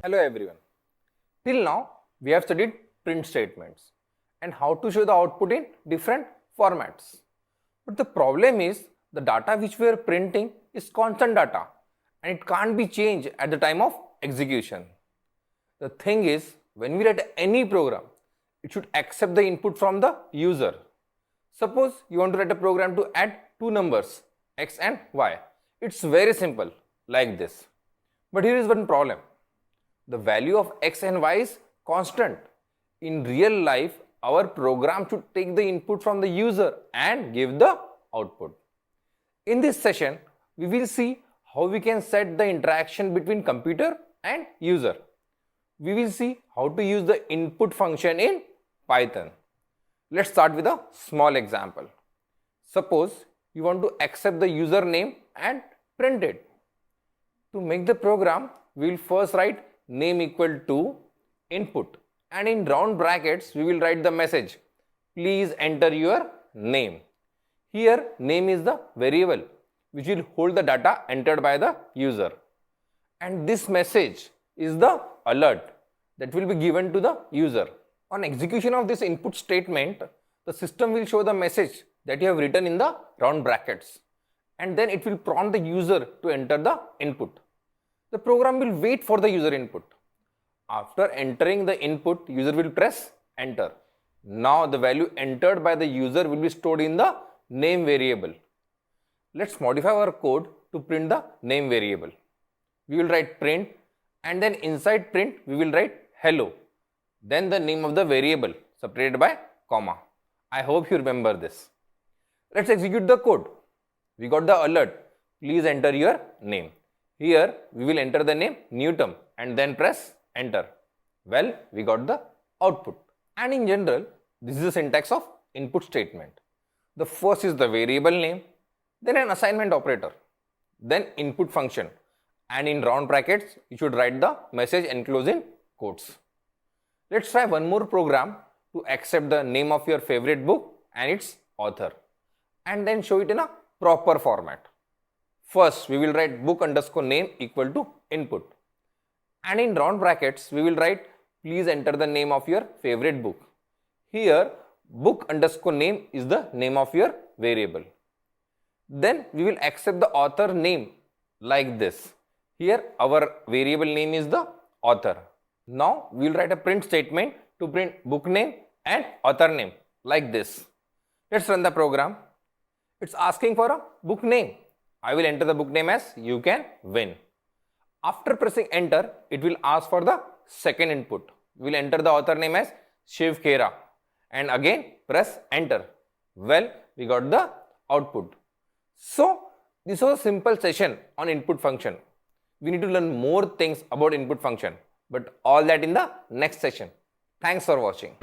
Hello everyone. Till now, we have studied print statements and how to show the output in different formats. But the problem is the data which we are printing is constant data and it can't be changed at the time of execution. The thing is, when we write any program, it should accept the input from the user. Suppose you want to write a program to add two numbers, x and y. It's very simple, like this. But here is one problem. The value of x and y is constant. In real life, our program should take the input from the user and give the output. In this session, we will see how we can set the interaction between computer and user. We will see how to use the input function in Python. Let's start with a small example. Suppose you want to accept the username and print it. To make the program, we will first write name equal to input, and in round brackets we will write the message, please enter your name. Here name is the variable which will hold the data entered by the user, and this message is the alert that will be given to the user. On execution of this input statement, the system will show the message that you have written in the round brackets, and then it will prompt the user to enter the input. The program will wait for the user input. After entering the input, user will press enter. Now the value entered by the user will be stored in the name variable. Let's modify our code to print the name variable. We will write print, and then inside print we will write hello. Then the name of the variable separated by comma. I hope you remember this. Let's execute the code. We got the alert, please enter your name. Here we will enter the name Newton and then press enter. Well, we got the output. And in general, this is the syntax of input statement. The first is the variable name, then an assignment operator, then input function, and in round brackets you should write the message enclosed in quotes. Let's try one more program to accept the name of your favorite book and its author, and then show it in a proper format. First, we will write book underscore name equal to input, and in round brackets we will write please enter the name of your favorite book. Here book underscore name is the name of your variable. Then we will accept the author name like this. Here our variable name is the author. Now we will write a print statement to print book name and author name like this. Let's run the program. It's asking for a book name. I will enter the book name as You Can Win. After pressing enter, it will ask for the second input. We will enter the author name as Shiv Khera and again press enter. Well, we got the output. So, this was a simple session on input function. We need to learn more things about input function, but all that in the next session. Thanks for watching.